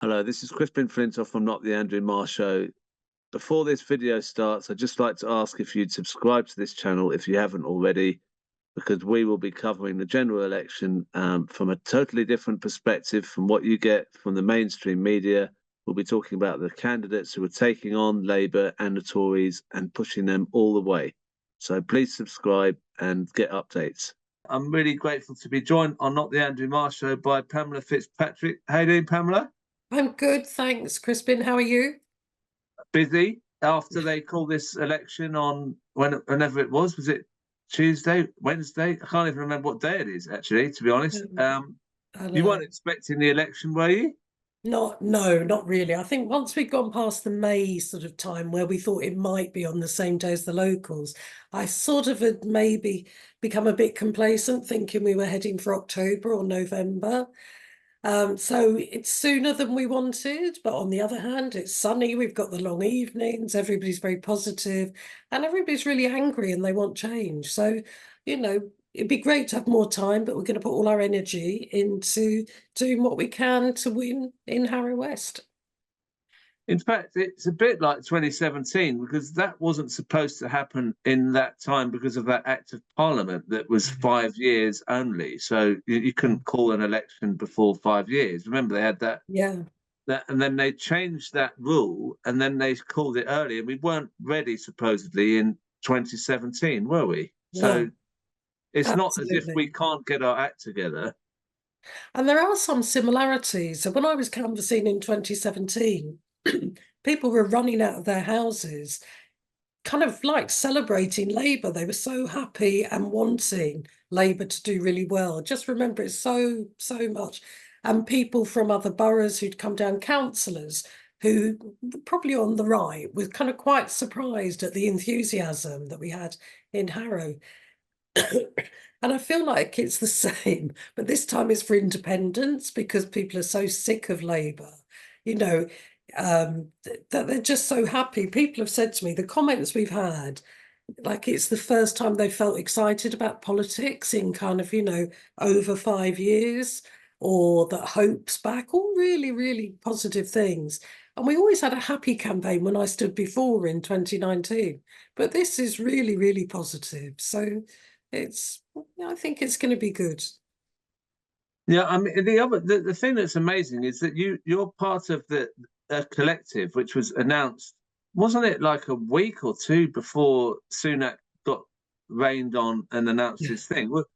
Hello, this is Crispin Flintoff from Not the Andrew Marr Show. Before this video starts, I'd just like to ask if you'd subscribe to this channel if you haven't already, because we will be covering the general election from a totally different perspective from what you get from the mainstream media. We'll be talking about the candidates who are taking on Labour and the Tories and pushing them all the way. So please subscribe and get updates. I'm really grateful to be joined on Not the Andrew Marr Show by Pamela Fitzpatrick. How you doing, Pamela? I'm good, thanks, Crispin. How are you? Busy after they called this election on whenever it was. Was it Tuesday, Wednesday? I can't even remember what day it is, actually, to be honest. I You know. weren't expecting the election, were you? Not really. I think once we'd gone past the May sort of time where we thought it might be on the same day as the locals, I sort of had maybe become a bit complacent, thinking we were heading for October or November. So it's sooner than we wanted, but on the other hand, it's sunny. We've got the long evenings. Everybody's very positive, and everybody's really angry and they want change. So, it'd be great to have more time, but we're going to put all our energy into doing what we can to win in Harrow West. In fact, it's a bit like 2017 because that wasn't supposed to happen in that time because of that Act of Parliament that was 5 years only. So you couldn't call an election before 5 years. Remember, they had that. Yeah. And then they changed that rule, and then they called it early, and we weren't ready supposedly in 2017, were we? So No, it's not as if we absolutely. can't get our act together. And there are some similarities. So when I was canvassing in 2017, people were running out of their houses, kind of like celebrating Labour. They were so happy and wanting Labour to do really well. Just remember it so much. And people from other boroughs who'd come down, councillors who probably on the right were kind of quite surprised at the enthusiasm that we had in Harrow. And I feel like it's the same, but this time it's for independence because people are so sick of Labour, you know, that they're just so happy. People have said to me, the comments we've had, like it's the first time they felt excited about politics in kind of, over 5 years, or that hope's back, all really, really positive things. And we always had a happy campaign when I stood before in 2019, but this is really, really positive. So I think it's going to be good. Yeah, I mean the thing that's amazing is that you're part of the collective which was announced, wasn't it like a week or two before Sunak got rained on and announced his thing? Well,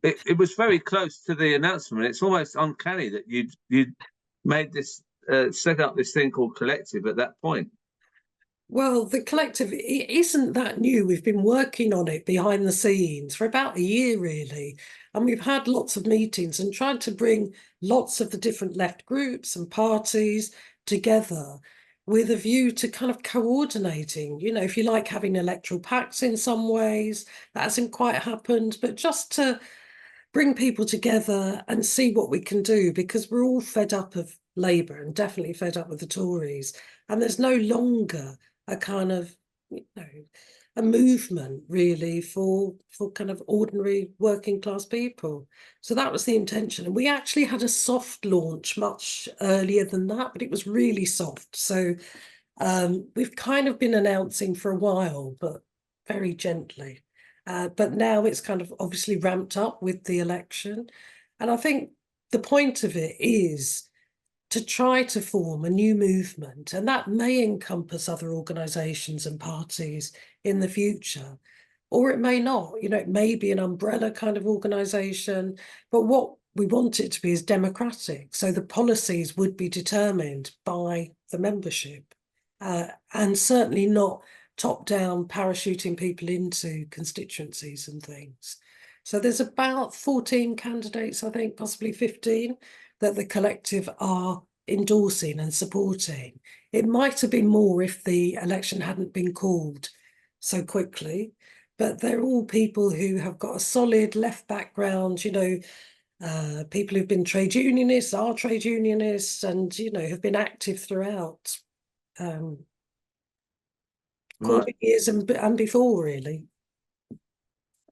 it was very close to the announcement. It's almost uncanny that you'd made this set up this thing called collective at that point. Well, the collective, it isn't that new. We've been working on it behind the scenes for about a year, really. And we've had lots of meetings and tried to bring lots of the different left groups and parties together with a view to kind of coordinating, if you like, having electoral pacts in some ways. That hasn't quite happened, but just to bring people together and see what we can do, because we're all fed up of Labour and definitely fed up with the Tories. And there's no longer a kind of, a movement really for kind of ordinary working class people. So that was the intention. And we actually had a soft launch much earlier than that, but it was really soft. So we've kind of been announcing for a while, but very gently. But now it's kind of obviously ramped up with the election. And I think the point of it is to try to form a new movement, and that may encompass other organisations and parties in the future, or it may not. It may be an umbrella kind of organisation, but what we want it to be is democratic. So the policies would be determined by the membership, and certainly not top-down parachuting people into constituencies and things. So there's about 14 candidates, I think, possibly 15, that the collective are endorsing and supporting. It might have been more if the election hadn't been called so quickly, but they're all people who have got a solid left background, people who've been trade unionists, are trade unionists, and, have been active throughout Right. years and before, really.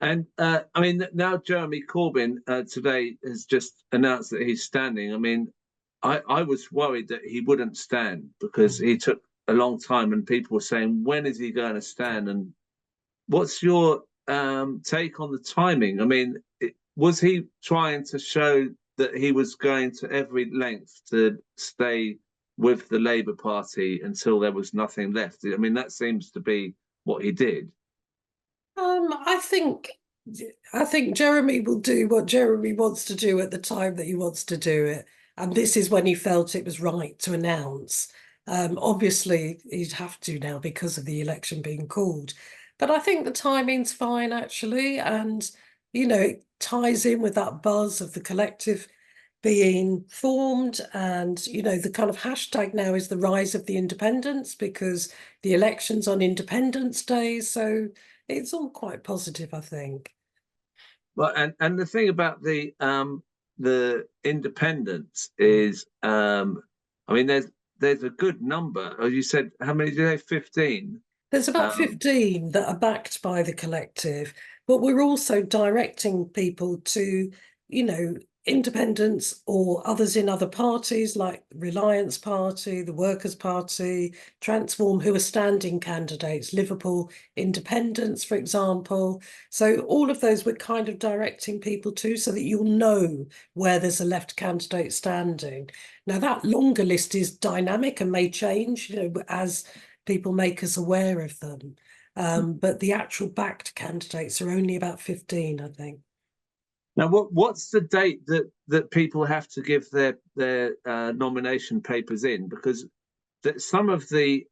And I mean, now Jeremy Corbyn today has just announced that he's standing. I mean, I was worried that he wouldn't stand because he took a long time, and people were saying, when is he going to stand? And what's your take on the timing? I mean, was he trying to show that he was going to every length to stay with the Labour Party until there was nothing left? I mean, that seems to be what he did. I think Jeremy will do what Jeremy wants to do at the time that he wants to do it. And this is when he felt it was right to announce. Obviously, he'd have to now because of the election being called. But I think the timing's fine, actually. And, it ties in with that buzz of the collective being formed. And, the kind of hashtag now is the rise of the independents because the election's on Independence Day. So it's all quite positive, I think. Well, and the thing about the independents is, I mean, there's a good number. As you said, how many do they have? 15. There's about 15 that are backed by the collective, but we're also directing people to, independents or others in other parties like Reliance Party, the Workers' Party, Transform, who are standing candidates, Liverpool Independents, for example. So all of those we're kind of directing people to so that you'll know where there's a left candidate standing. Now that longer list is dynamic and may change, as people make us aware of them. But the actual backed candidates are only about 15, I think. Now, what's the date that people have to give their nomination papers in? Because some of there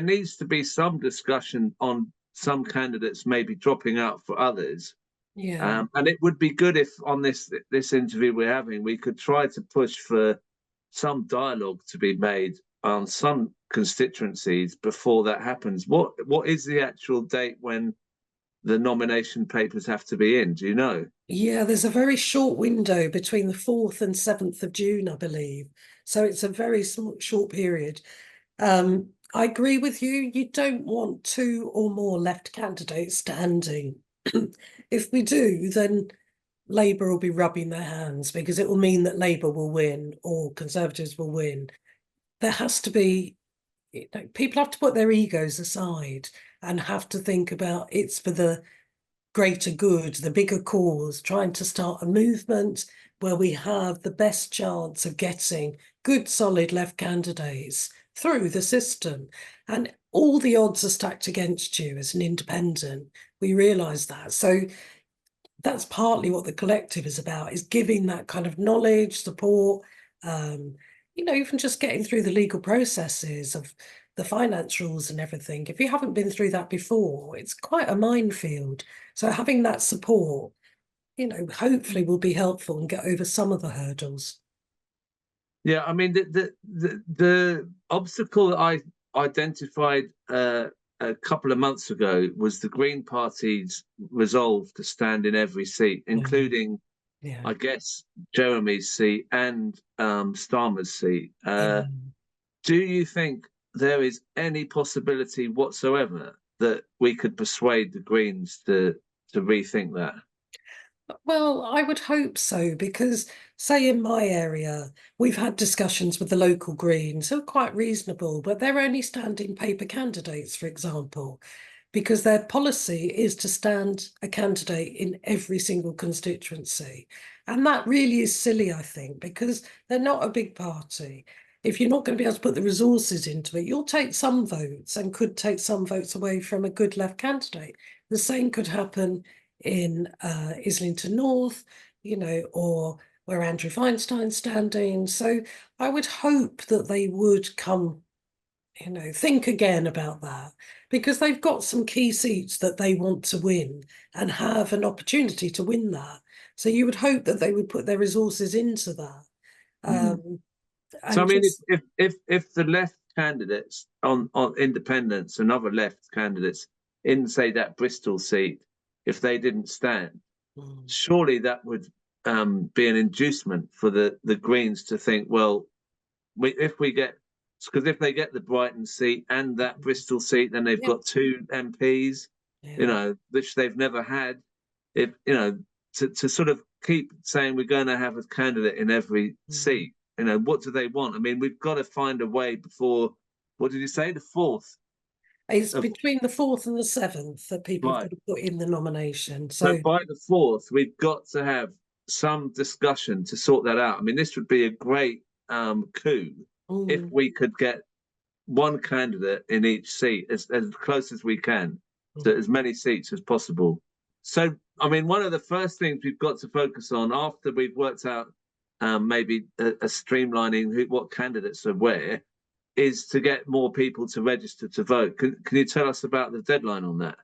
needs to be some discussion on some candidates maybe dropping out for others. Yeah. And it would be good if on this interview we're having, we could try to push for some dialogue to be made on some constituencies before that happens. What is the actual date when the nomination papers have to be in? Do you know? Yeah, there's a very short window between the 4th and 7th of June, I believe. So it's a very short period. I agree with you. You don't want 2 or more left candidates standing. If we do, then Labour will be rubbing their hands because it will mean that Labour will win or Conservatives will win. There has to be, people have to put their egos aside and have to think about it's for the greater good, the bigger cause, trying to start a movement where we have the best chance of getting good, solid left candidates through the system. And all the odds are stacked against you as an independent. We realise that. So that's partly what the collective is about, is giving that kind of knowledge, support, even just getting through the legal processes of the finance rules and everything. If you haven't been through that before, it's quite a minefield. So having that support, hopefully will be helpful and get over some of the hurdles. Yeah, I mean, the obstacle that I identified a couple of months ago was the Green Party's resolve to stand in every seat, including, Yeah. I guess, Jeremy's seat and Starmer's seat. Do you think there is any possibility whatsoever that we could persuade the Greens to rethink that? Well, I would hope so, because say in my area, we've had discussions with the local Greens who are quite reasonable, but they're only standing paper candidates, for example, because their policy is to stand a candidate in every single constituency. And that really is silly, I think, because they're not a big party. If you're not going to be able to put the resources into it, you'll take some votes and could take some votes away from a good left candidate. The same could happen in Islington North, or where Andrew Feinstein's standing. So I would hope that they would come, think again about that, because they've got some key seats that they want to win and have an opportunity to win that. So you would hope that they would put their resources into that. So I mean, if the left candidates on independents and other left candidates in, say, that Bristol seat, if they didn't stand, surely that would be an inducement for the Greens to think, well, if they get the Brighton seat and that Bristol seat, then they've got 2 MPs, which they've never had. To sort of keep saying we're going to have a candidate in every seat. You know, what do they want? I mean, we've got to find a way before, what did you say, the 4th? It's between the 4th and the 7th that people have Right. got to put in the nomination. So So by the 4th, we've got to have some discussion to sort that out. I mean, this would be a great coup if we could get one candidate in each seat as close as we can to as many seats as possible. So, I mean, one of the first things we've got to focus on after we've worked out maybe a streamlining what candidates are where is to get more people to register to vote. Can you tell us about the deadline on that?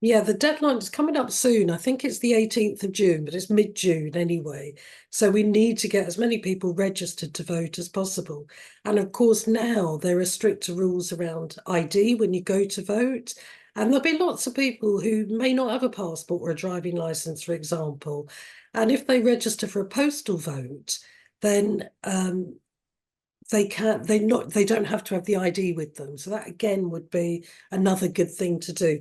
yeah, the deadline is coming up soon. I think it's the 18th of June, but it's mid-June anyway. So we need to get as many people registered to vote as possible. And of course, now there are stricter rules around ID when you go to vote. And there'll be lots of people who may not have a passport or a driving license, for example. And if they register for a postal vote, then they don't have to have the ID with them. So that again would be another good thing to do.